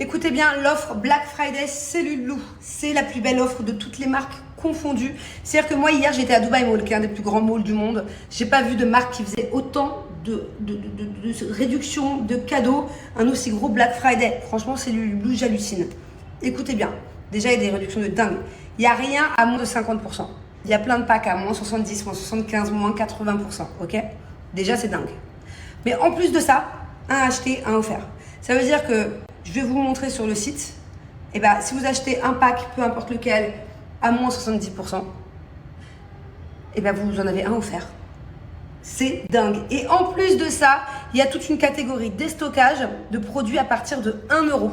Écoutez bien, l'offre Black Friday Cellule Blue, c'est la plus belle offre de toutes les marques confondues. C'est-à-dire que moi, hier, j'étais à Dubai Mall, qui est un des plus grands malls du monde. J'ai pas vu de marque qui faisait autant de réduction de cadeaux, un aussi gros Black Friday. Franchement, Cellule Blue, j'hallucine. Écoutez bien, déjà, il y a des réductions de dingue. Il n'y a rien à moins de 50%. Il y a plein de packs à moins 70, moins 75, moins 80%, ok? Déjà, c'est dingue. Mais en plus de ça, un acheté, un offert. Ça veut dire que je vais vous montrer sur le site, et ben, si vous achetez un pack, peu importe lequel, à moins 70%, et ben, vous en avez un offert. C'est dingue. Et en plus de ça, il y a toute une catégorie déstockage de produits à partir de 1 €.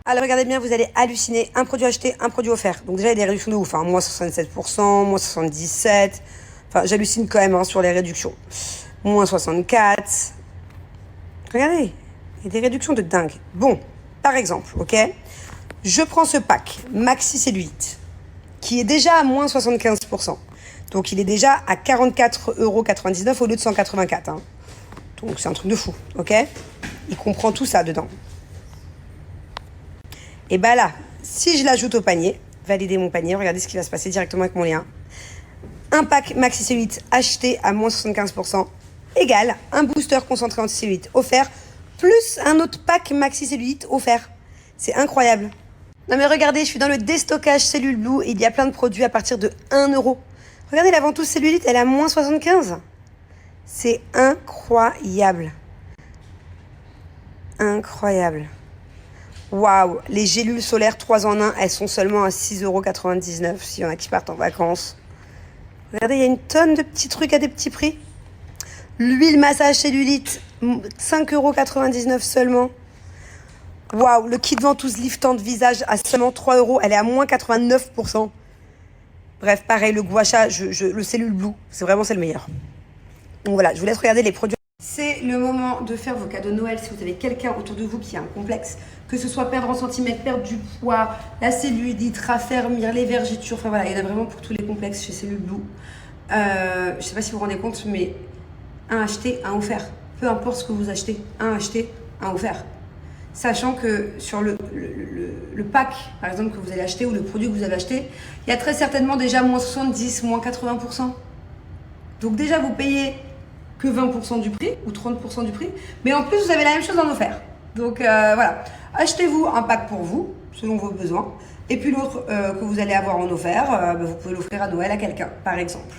Alors regardez bien, vous allez halluciner. Un produit acheté, un produit offert. Donc déjà, il y a des réductions de ouf. Moins 67%, moins 77%. Enfin, j'hallucine quand même sur les réductions. Moins 64%. Regardez, il y a des réductions de dingue. Bon, par exemple, ok, je prends ce pack Maxi Cellulite qui est déjà à moins 75%. Donc il est déjà à 44,99 € au lieu de 184 €. Hein. Donc c'est un truc de fou, ok? Il comprend tout ça dedans. Et bah là, si je l'ajoute au panier, valider mon panier, regardez ce qui va se passer directement avec mon lien. Un pack Maxi Cellulite acheté à moins 75% égale un booster concentré anti-cellulite offert plus un autre pack Maxi Cellulite offert. C'est incroyable. Non mais regardez, je suis dans le déstockage Cellule Blue et il y a plein de produits à partir de 1 €. Regardez, la ventouse cellulite, elle est à moins 75. C'est incroyable. Incroyable. Waouh, les gélules solaires 3 en 1, elles sont seulement à 6,99 € s'il y en a qui partent en vacances. Regardez, il y a une tonne de petits trucs à des petits prix. L'huile massage cellulite, 5,99 € seulement. Waouh, le kit ventouse liftante visage à seulement 3 €, elle est à moins 89%. Bref, pareil, le gua sha, le Cellule Blue, c'est le meilleur. Donc voilà, je vous laisse regarder les produits. C'est le moment de faire vos cadeaux de Noël. Si vous avez quelqu'un autour de vous qui a un complexe, que ce soit perdre en centimètres, perdre du poids, la cellulite, raffermir, les vergetures, enfin voilà, il y en a vraiment pour tous les complexes chez Cellule Blue. Je ne sais pas si vous vous rendez compte, mais un acheté, un offert. Peu importe ce que vous achetez, un acheté, un offert. Sachant que sur le pack, par exemple, que vous allez acheter ou le produit que vous avez acheté, il y a très certainement déjà moins 70, moins 80%. Donc déjà, vous payez que 20% du prix ou 30% du prix, mais en plus, vous avez la même chose en offert. Donc voilà, achetez-vous un pack pour vous, selon vos besoins, et puis l'autre que vous allez avoir en offert, vous pouvez l'offrir à Noël à quelqu'un, par exemple.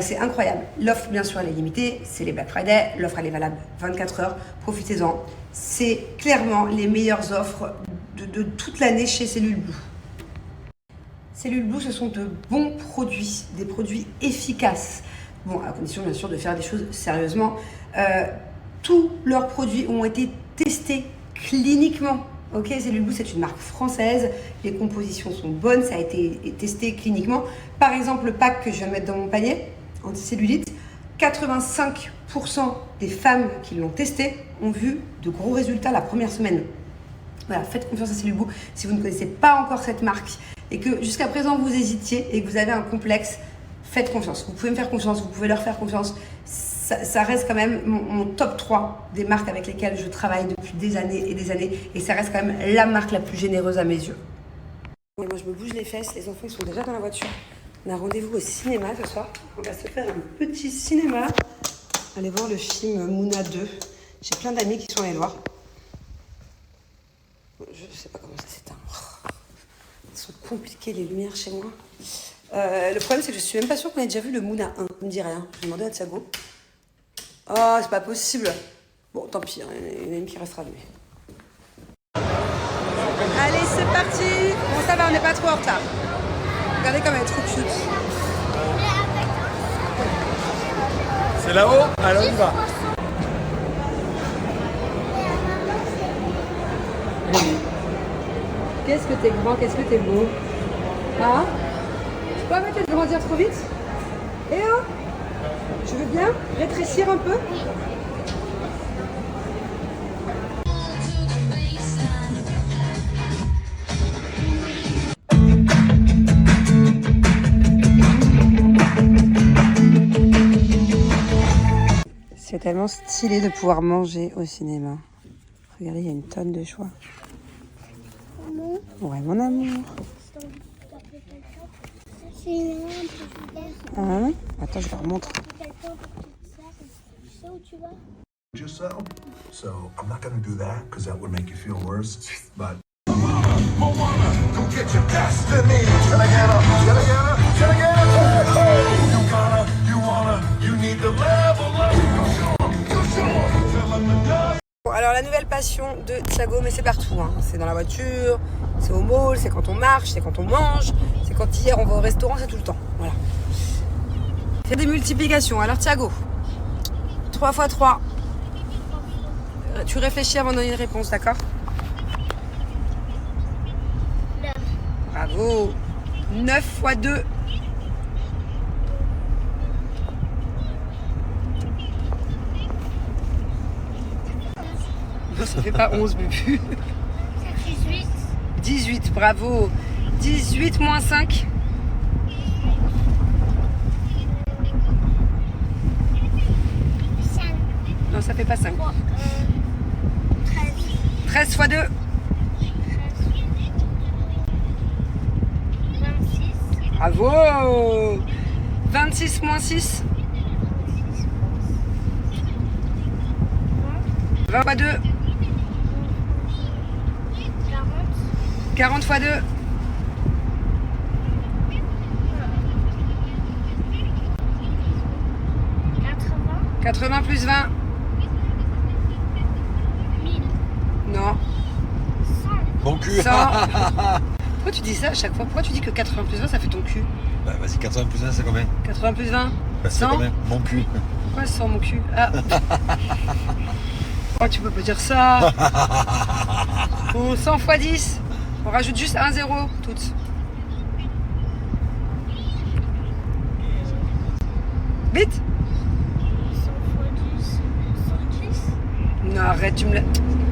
C'est incroyable. L'offre, bien sûr, elle est limitée. C'est les Black Friday. L'offre, elle est valable 24 heures. Profitez-en. C'est clairement les meilleures offres de toute l'année chez Cellule Blue. Cellule Blue, ce sont de bons produits, des produits efficaces. Bon, à condition, bien sûr, de faire des choses sérieusement. Tous leurs produits ont été testés cliniquement. Ok, Cellule Blue, c'est une marque française. Les compositions sont bonnes, ça a été testé cliniquement. Par exemple, le pack que je viens de mettre dans mon panier, anticellulite, 85% des femmes qui l'ont testé ont vu de gros résultats la première semaine. Voilà, faites confiance à Cellule Blue. Si vous ne connaissez pas encore cette marque et que jusqu'à présent vous hésitiez et que vous avez un complexe, faites confiance. Vous pouvez me faire confiance, vous pouvez leur faire confiance. Ça reste quand même mon top 3 des marques avec lesquelles je travaille depuis des années et ça reste quand même la marque la plus généreuse à mes yeux. Et moi je me bouge les fesses, les enfants ils sont déjà dans la voiture. On a rendez-vous au cinéma ce soir. On va se faire un petit cinéma. Aller voir le film Mouna 2. J'ai plein d'amis qui sont allés le voir. Je sais pas comment ça s'éteint. Ils sont compliqués les lumières chez moi. Le problème c'est que je suis même pas sûre qu'on ait déjà vu le Mouna 1. Ne me dis rien. Je vais demander à Thiago. Oh, c'est pas possible. Bon, tant pis, il y en a une qui restera allumée. Allez, c'est parti. Bon, ça va, on n'est pas trop en retard. Regardez comme elle est trop cute. C'est là-haut, alors on y va. Qu'est-ce que t'es grand, qu'est-ce que t'es beau. Hein? Tu peux arrêter de grandir trop vite? Et oh, je veux bien rétrécir un peu. C'est tellement stylé de pouvoir manger au cinéma. Regardez, il y a une tonne de choix. Ouais, mon amour. C'est une lampe. Hein? Attends, je vais leur montrer. Tu sais où tu vas? Yourself. So I'm not gonna do that because that would make you feel worse. But go get your destiny. Can I get up? Can I get up? Can I get up? You gotta, you wanna, you need to level up. Go show 'em. Tell 'em enough. Bon, alors la nouvelle passion de Thiago, mais c'est partout. Hein. C'est dans la voiture, c'est au mall, c'est quand on marche, c'est quand on mange, c'est quand hier on va au restaurant, c'est tout le temps. Voilà. Faire des multiplications. Alors Thiago, 3 x 3. Tu réfléchis avant de donner une réponse, d'accord? Bravo. 9 x 2. Non, ça fait pas 11, mais plus. 18. 18, bravo. 18 moins 5. 5. Non, ça fait pas 5. 13. 13 x 2. 26. Bravo. 26 moins 6. 20 x 2. 40. 40 x 2. 80. 80 plus 20. 1000. Non. 100. Mon cul. 100. Pourquoi tu dis ça à chaque fois? Pourquoi tu dis que 80 plus 20 ça fait ton cul? Bah vas-y, 80 plus 1, c'est combien? 80 plus 20. Bah, c'est 100. combien? Mon cul. Pourquoi 100 mon cul? Ah. Oh, tu peux pas dire ça. Bon, 100 x 10. On rajoute juste un 0 toutes. Vite. 100 x 10. 110. Non, arrête, tu me l'as.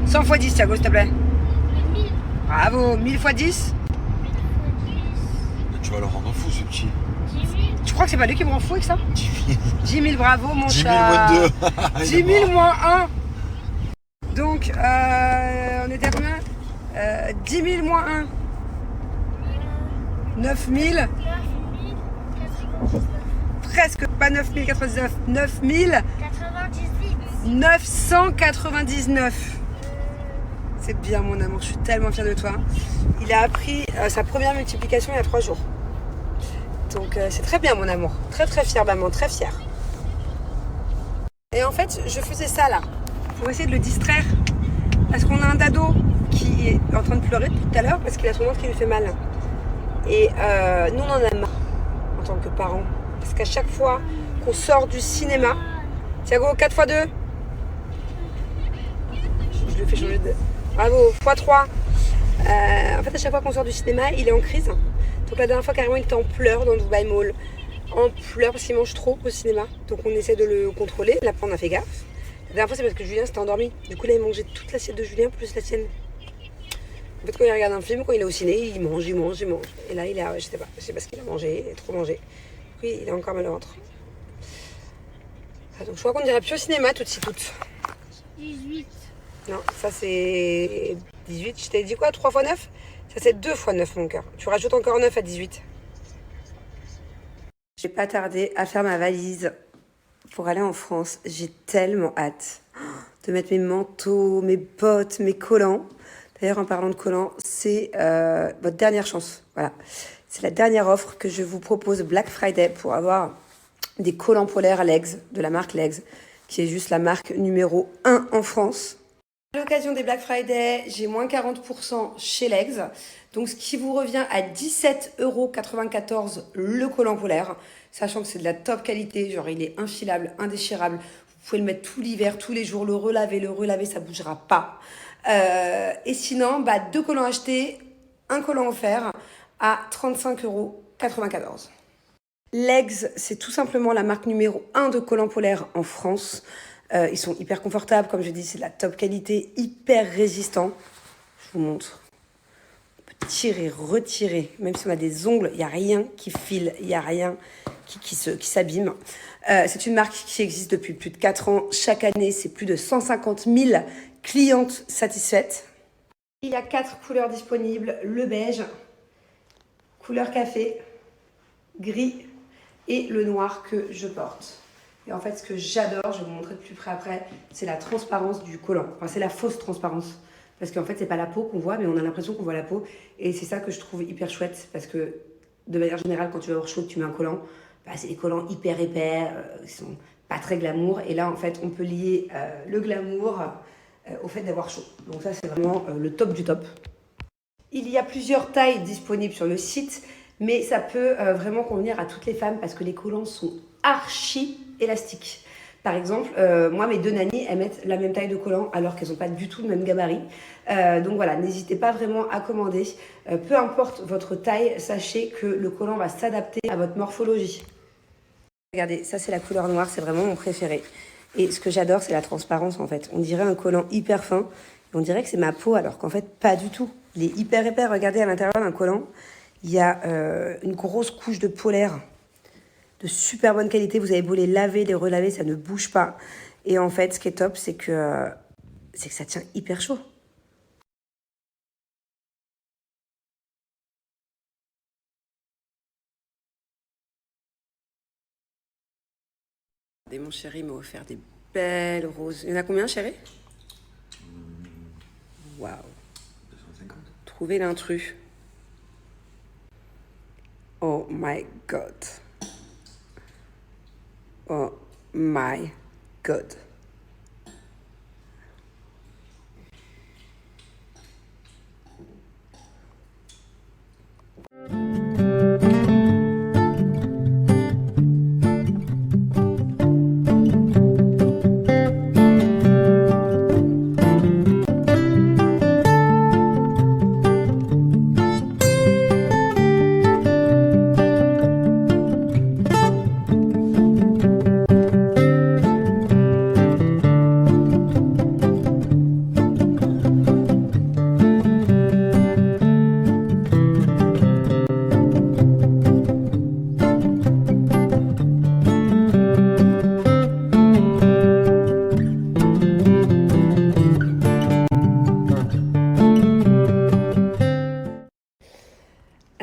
100 x 10, Thiago, s'il te plaît. 1000. Bravo. 1000 x 10. 1000 x Tu vas le rendre fou, ce petit. 10. 10 000. Tu crois que c'est pas lui qui me rend fou avec ça? 10 000. 10 000, bravo, mon 10 000 chat. moins 2. 10 000 moins 1. Donc, on était à combien? 10 000 moins 1. 9 000. 99. Presque pas 9 099. 9 000. 98. 999. C'est bien, mon amour. Je suis tellement fière de toi. Il a appris sa première multiplication il y a 3 jours. Donc, c'est très bien, mon amour. Très, très fière, maman. Très fière. Et en fait, je faisais ça, là, pour essayer de le distraire. Parce qu'on a un dado qui est en train de pleurer depuis tout à l'heure parce qu'il a son ventre qui lui fait mal. Et nous, on en a marre en tant que parents. Parce qu'à chaque fois qu'on sort du cinéma, Thiago, 4 x 2. Je le fais changer de... Bravo, x 3. En fait, à chaque fois qu'on sort du cinéma, il est en crise. Donc la dernière fois, carrément, il était en pleurs dans le Dubai Mall. En pleurs parce qu'il mange trop au cinéma. Donc on essaie de le contrôler. Là, on a fait gaffe. La dernière fois, c'est parce que Julien s'était endormi. Du coup, là, il mangeait toute l'assiette de Julien plus la sienne. En fait, quand il regarde un film, quand il est au ciné, il mange. Et là, il est, je sais pas ce qu'il a mangé, il a trop mangé. Oui, il a encore mal au ventre. Ah, donc je crois qu'on dirait plus au cinéma tout de suite. 18. Non, ça c'est 18. Je t'ai dit quoi, 3 x 9? Ça c'est 2 x 9, mon cœur. Tu rajoutes encore 9 à 18. J'ai pas tardé à faire ma valise pour aller en France. J'ai tellement hâte de mettre mes manteaux, mes bottes, mes collants. D'ailleurs, en parlant de collants, c'est votre dernière chance. Voilà. C'est la dernière offre que je vous propose Black Friday pour avoir des collants polaires Legs de la marque Legs, qui est juste la marque numéro 1 en France. À l'occasion des Black Friday, j'ai moins 40% chez Legs. Donc, ce qui vous revient à 17,94 € le collant polaire. Sachant que c'est de la top qualité. Genre, il est infilable, indéchirable. Vous pouvez le mettre tout l'hiver, tous les jours, le relaver, ça bougera pas. Et sinon, 2 collants achetés, un collant offert à 35,94 €. Legs, c'est tout simplement la marque numéro 1 de collants polaires en France. Ils sont hyper confortables, comme je dis, c'est de la top qualité, hyper résistant. Je vous montre. On peut tirer, retirer, même si on a des ongles, il n'y a rien qui file, il n'y a rien qui s'abîme. C'est une marque qui existe depuis plus de 4 ans. Chaque année, c'est plus de 150 000 clientes satisfaites. Il y a 4 couleurs disponibles, le beige, couleur café, gris et le noir que je porte. Et en fait, ce que j'adore, je vais vous montrer de plus près après, c'est la transparence du collant. Enfin, c'est la fausse transparence. Parce qu'en fait, c'est pas la peau qu'on voit, mais on a l'impression qu'on voit la peau. Et c'est ça que je trouve hyper chouette. Parce que, de manière générale, quand tu vas avoir chaud, tu mets un collant, bah, c'est des collants hyper épais, qui sont pas très glamour. Et là, en fait, on peut lier le glamour au fait d'avoir chaud. Donc ça, c'est vraiment le top du top. Il y a plusieurs tailles disponibles sur le site, mais ça peut vraiment convenir à toutes les femmes parce que les collants sont archi élastiques. Par exemple, moi, mes 2 nannies, elles mettent la même taille de collant alors qu'elles n'ont pas du tout le même gabarit. Donc voilà, n'hésitez pas vraiment à commander. Peu importe votre taille, sachez que le collant va s'adapter à votre morphologie. Regardez, ça c'est la couleur noire, c'est vraiment mon préféré. Et ce que j'adore, c'est la transparence en fait. On dirait un collant hyper fin. On dirait que c'est ma peau, alors qu'en fait, pas du tout. Il est hyper épais. Regardez, à l'intérieur d'un collant, il y a une grosse couche de polaire de super bonne qualité. Vous avez beau les laver, les relaver, ça ne bouge pas. Et en fait, ce qui est top, c'est que ça tient hyper chaud. Et mon chéri m'a offert des belles roses. Il y en a combien, chéri? Waouh. 250. Trouvez l'intrus. Oh my God. Oh my God.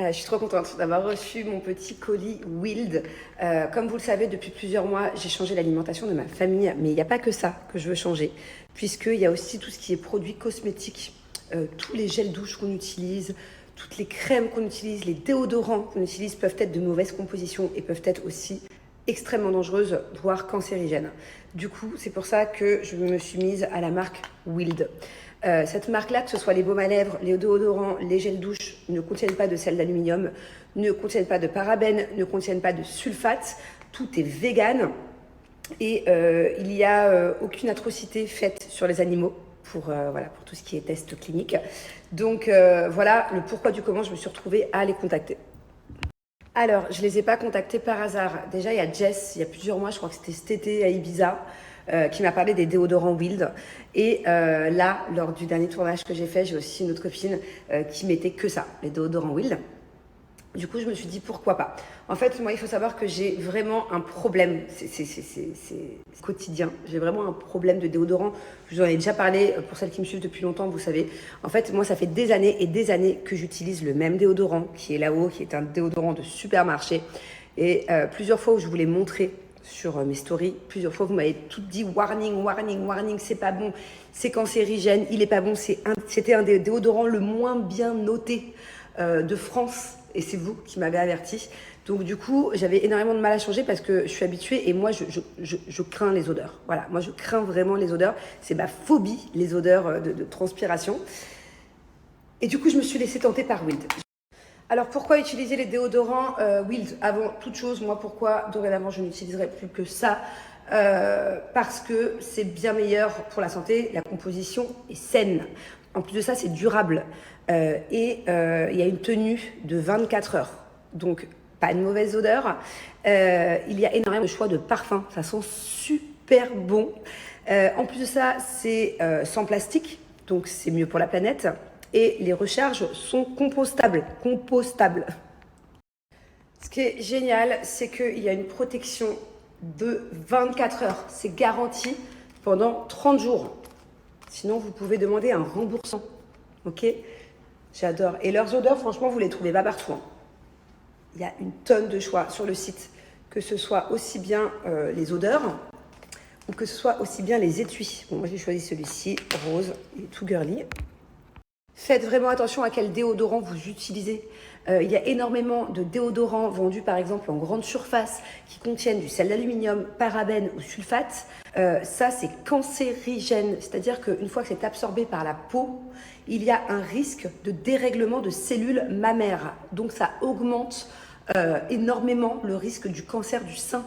Je suis trop contente d'avoir reçu mon petit colis Wild. Comme vous le savez, depuis plusieurs mois, j'ai changé l'alimentation de ma famille. Mais il n'y a pas que ça que je veux changer, puisqu'il y a aussi tout ce qui est produits cosmétiques, tous les gels douche qu'on utilise, toutes les crèmes qu'on utilise, les déodorants qu'on utilise peuvent être de mauvaise composition et peuvent être aussi extrêmement dangereuses, voire cancérigènes. Du coup, c'est pour ça que je me suis mise à la marque Wild. Cette marque-là, que ce soit les baumes à lèvres, les déodorants, les gels douche, ne contiennent pas de sel d'aluminium, ne contiennent pas de parabènes, ne contiennent pas de sulfate. Tout est vegan et il n'y a aucune atrocité faite sur les animaux pour tout ce qui est test clinique. Donc voilà le pourquoi du comment je me suis retrouvée à les contacter. Alors, je ne les ai pas contactés par hasard. Déjà, il y a Jess, il y a plusieurs mois, je crois que c'était cet été à Ibiza, qui m'a parlé des déodorants Wild. Et là, lors du dernier tournage que j'ai fait, j'ai aussi une autre copine qui mettait que ça, les déodorants Wild. Du coup, je me suis dit pourquoi pas. En fait, moi, il faut savoir que j'ai vraiment un problème. C'est quotidien. J'ai vraiment un problème de déodorant. Je vous en ai déjà parlé pour celles qui me suivent depuis longtemps, vous savez. En fait, moi, ça fait des années et des années que j'utilise le même déodorant qui est là-haut, qui est un déodorant de supermarché. Et plusieurs fois où je vous l'ai montré sur mes stories, plusieurs fois, vous m'avez toutes dit warning, warning, warning, c'est pas bon, c'est cancérigène, il est pas bon. C'était un des déodorants le moins bien noté de France. Et c'est vous qui m'avez averti. Donc du coup, j'avais énormément de mal à changer parce que je suis habituée et moi, je crains les odeurs. Voilà, moi, je crains vraiment les odeurs. C'est ma phobie, les odeurs de transpiration. Et du coup, je me suis laissée tenter par Wild. Alors, pourquoi utiliser les déodorants Wild? Avant toute chose, moi, pourquoi dorénavant, je n'utiliserai plus que ça? Parce que c'est bien meilleur pour la santé, la composition est saine. En plus de ça, c'est durable. Il y a une tenue de 24 heures. Donc, pas une mauvaise odeur. Il y a énormément de choix de parfums. Ça sent super bon. En plus de ça, c'est sans plastique. Donc, c'est mieux pour la planète. Et les recharges sont compostables. Ce qui est génial, c'est qu'il y a une protection de 24 heures. C'est garanti pendant 30 jours. Sinon, vous pouvez demander un remboursement. Ok, j'adore. Et leurs odeurs, franchement, vous les trouvez pas partout. Hein. Il y a une tonne de choix sur le site, que ce soit aussi bien les odeurs ou que ce soit aussi bien les étuis. Bon, moi, j'ai choisi celui-ci, rose, il est tout girly. Faites vraiment attention à quel déodorant vous utilisez. Il y a énormément de déodorants vendus par exemple en grande surface qui contiennent du sel d'aluminium, parabènes ou sulfate. Ça, c'est cancérigène, c'est-à-dire qu'une fois que c'est absorbé par la peau, il y a un risque de dérèglement de cellules mammaires. Donc ça augmente énormément le risque du cancer du sein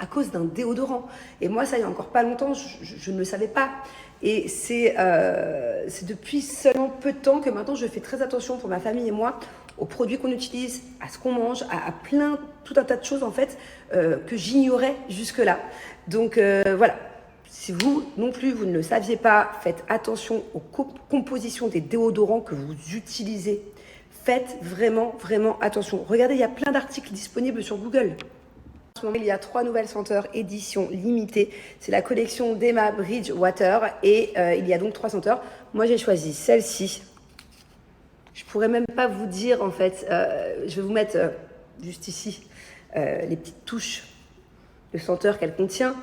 à cause d'un déodorant. Et moi, ça, il y a encore pas longtemps, je ne le savais pas. Et c'est depuis seulement peu de temps que maintenant je fais très attention pour ma famille et moi aux produits qu'on utilise, à ce qu'on mange, à tout un tas de choses en fait que j'ignorais jusque-là. Donc voilà, si vous non plus vous ne le saviez pas, faites attention aux compositions des déodorants que vous utilisez. Faites vraiment attention. Regardez, il y a plein d'articles disponibles sur Google. En ce moment, il y a 3 nouvelles senteurs édition limitée. C'est la collection d'Emma Bridgewater et il y a donc 3 senteurs. Moi, j'ai choisi celle-ci. Je pourrais même pas vous dire en fait. Je vais vous mettre juste ici les petites touches de senteur qu'elle contient.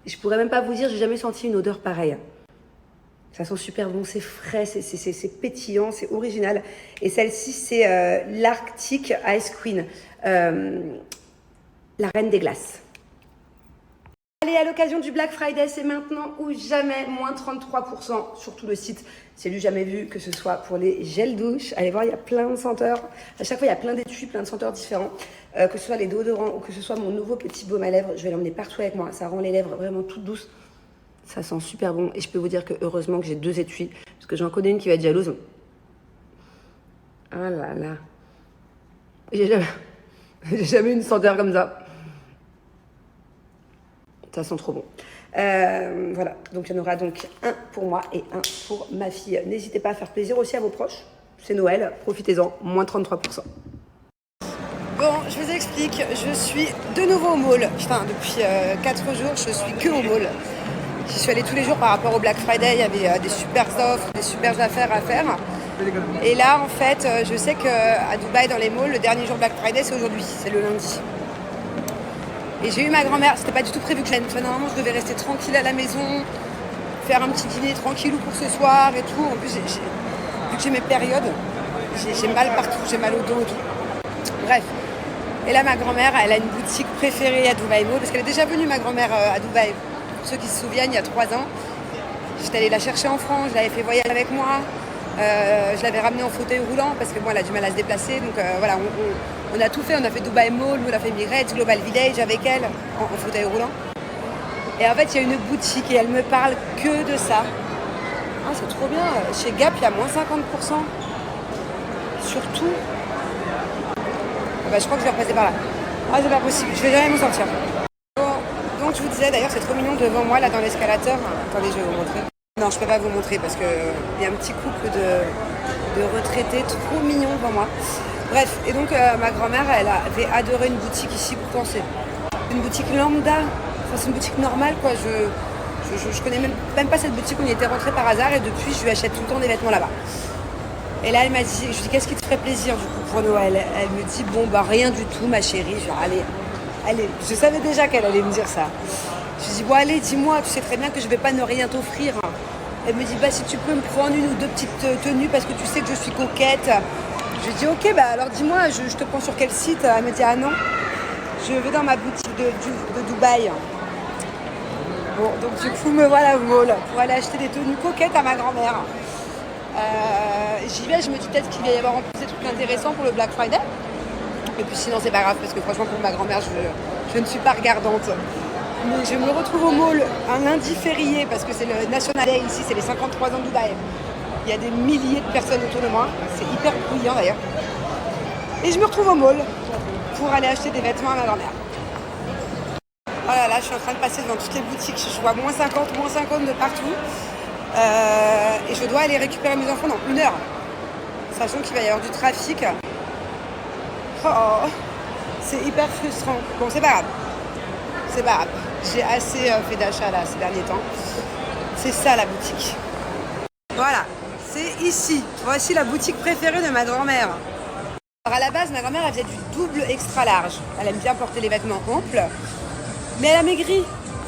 Et je pourrais même pas vous dire, j'ai jamais senti une odeur pareille. Ça sent super bon, c'est frais, c'est pétillant, c'est original. Et celle-ci, c'est l'Arctic Ice Queen. La reine des glaces. Allez, à l'occasion du Black Friday, c'est maintenant ou jamais, moins 33% sur tout le site. C'est du jamais vu, que ce soit pour les gels douche. Allez voir, il y a plein de senteurs. À chaque fois, il y a plein d'étuis, plein de senteurs différents. Que ce soit les déodorants ou que ce soit mon nouveau petit baume à lèvres. Je vais l'emmener partout avec moi. Ça rend les lèvres vraiment toutes douces. Ça sent super bon. Et je peux vous dire que heureusement que j'ai 2 étuis. Parce que j'en connais une qui va être jalouse. Ah là là. J'ai jamais eu une senteur comme ça. Ça sent trop bon. Voilà, donc il y en aura donc un pour moi et un pour ma fille. N'hésitez pas à faire plaisir aussi à vos proches. C'est Noël, profitez-en, moins 33%. Bon, je vous explique, je suis de nouveau au mall. Enfin, depuis 4 jours, je suis que au mall. J'y suis allée tous les jours par rapport au Black Friday. Il y avait des super offres, des super affaires à faire. Et là, en fait, je sais qu'à Dubaï, dans les malls, le dernier jour Black Friday, c'est aujourd'hui, c'est le lundi. Et j'ai eu ma grand-mère, c'était pas du tout prévu que je vienne. Normalement, je devais rester tranquille à la maison, faire un petit dîner tranquillou pour ce soir et tout. En plus, vu que j'ai mes périodes, j'ai mal partout, j'ai mal au dos et tout. Bref. Et là, ma grand-mère, elle a une boutique préférée à Dubaï Mall, parce qu'elle est déjà venue, ma grand-mère, à Dubaï. Pour ceux qui se souviennent, il y a 3 ans, j'étais allée la chercher en France, je l'avais fait voyager avec moi. Je l'avais ramenée en fauteuil roulant parce que moi elle a du mal à se déplacer, donc voilà, on a tout fait, on a fait Dubai Mall, on a fait Emirates, Global Village avec elle en fauteuil roulant. Et en fait il y a une boutique et elle me parle que de ça. Ah, c'est trop bien, chez Gap il y a moins 50% sur tout. Bah, je crois que je vais repasser par là. Ah, c'est pas possible, je vais jamais m'en sortir. Bon, donc je vous disais d'ailleurs, c'est trop mignon devant moi là dans l'escalator. Attendez, je vais vous montrer. Non, je peux pas vous montrer parce qu'il y a un petit couple de retraités trop mignons devant moi. Bref, et donc ma grand-mère, elle avait adoré une boutique ici. Pourtant, c'est une boutique lambda. Enfin, c'est une boutique normale, quoi. Je connais même pas cette boutique. On y était rentrés par hasard et depuis, je lui achète tout le temps des vêtements là-bas. Et là, elle m'a dit, je lui dis, qu'est-ce qui te ferait plaisir du coup pour Noël? Elle me dit, bon, bah rien du tout, ma chérie. Je dis, allez. Je savais déjà qu'elle allait me dire ça. Je lui dis, bon, allez, dis-moi, tu sais très bien que je vais pas ne rien t'offrir. Elle me dit, bah si tu peux me prendre 1 ou 2 petites tenues parce que tu sais que je suis coquette. Je lui dis, ok, bah alors dis-moi, je te prends sur quel site? Elle me dit, ah non, je vais dans ma boutique de Dubaï. Bon, donc du coup, me voilà au mall pour aller acheter des tenues coquettes à ma grand-mère. J'y vais, je me dis peut-être qu'il va y avoir en plus des trucs intéressants pour le Black Friday. Et puis sinon, c'est pas grave parce que franchement, pour ma grand-mère, je ne suis pas regardante. Mais je me retrouve au mall un lundi férié parce que c'est le National Day ici, c'est les 53 ans de Dubaï. Il y a des milliers de personnes autour de moi, c'est hyper bruyant d'ailleurs. Et je me retrouve au mall pour aller acheter des vêtements à ma grand-mère. Oh là là, je suis en train de passer devant toutes les boutiques, je vois moins 50 de partout. Et je dois aller récupérer mes enfants dans 1 heure. Sachant qu'il va y avoir du trafic. Oh, c'est hyper frustrant. Bon, c'est pas grave. C'est pas grave. J'ai assez fait d'achats là ces derniers temps. C'est ça la boutique. Voilà, c'est ici. Voici la boutique préférée de ma grand-mère. Alors à la base, ma grand-mère, elle faisait du double extra large. Elle aime bien porter les vêtements amples, mais elle a maigri.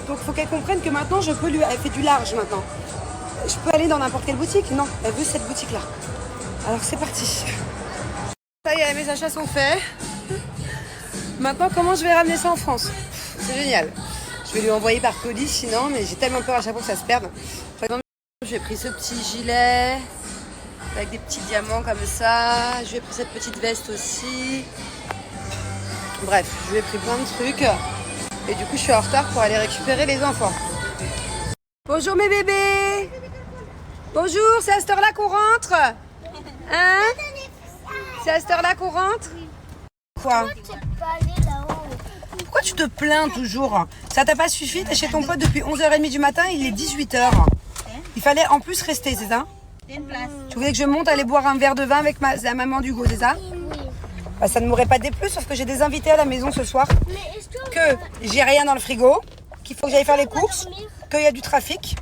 Donc il faut qu'elle comprenne que maintenant, elle fait du large maintenant. Je peux aller dans n'importe quelle boutique? Non, elle veut cette boutique-là. Alors c'est parti. Ça y est, mes achats sont faits. Maintenant, comment je vais ramener ça en France? C'est génial. Je vais lui envoyer par colis sinon, mais j'ai tellement peur à chaque fois que ça se perde. J'ai pris ce petit gilet avec des petits diamants comme ça. J'ai pris cette petite veste aussi. Bref, je lui ai pris plein de trucs. Et du coup, je suis en retard pour aller récupérer les enfants. Bonjour mes bébés. Bonjour, c'est à cette heure-là qu'on rentre? Hein? C'est à cette heure-là qu'on rentre? Quoi? Pourquoi tu te plains toujours? Ça t'a pas suffi? T'es chez ton pote depuis 11h30 du matin, il est 18h. Il fallait en plus rester, c'est ça? Tu voulais que je monte aller boire un verre de vin avec la maman d'Hugo, c'est ça? Bah, ça ne m'aurait pas déplu, sauf que j'ai des invités à la maison ce soir. Que j'ai rien dans le frigo, qu'il faut que j'aille faire les courses, qu'il y a du trafic.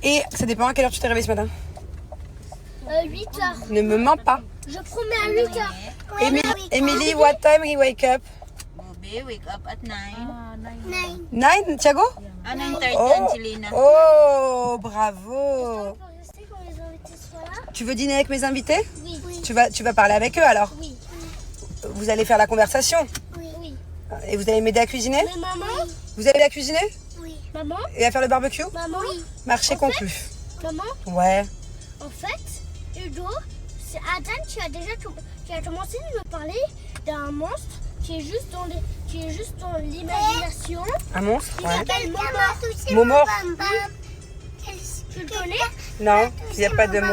Et ça dépend à quelle heure tu t'es réveillé ce matin? 8h. Ne me mens pas. Je promets à 8h. Emily, what time he wake up? Bobby, wake up at 9. 9, Thiago? 9:30, Oh, Angelina. oh, bravo. On peut rester quand les invités soient là? Tu veux dîner avec mes invités? Oui. Tu vas parler avec eux alors? Oui. Vous allez faire la conversation? Oui. Et vous allez m'aider à cuisiner? Mais maman? Vous allez à cuisiner? Oui. Maman? Et à faire le barbecue? Maman? Oui. Marché conclu. Maman? Ouais. En fait, Hugo, c'est Adam, tu as commencé de me parler d'un monstre qui est juste dans l'imagination. Un monstre? Il Ouais. s'appelle Momo. Momo? Tu le connais? Non, il n'y a pas de monstre.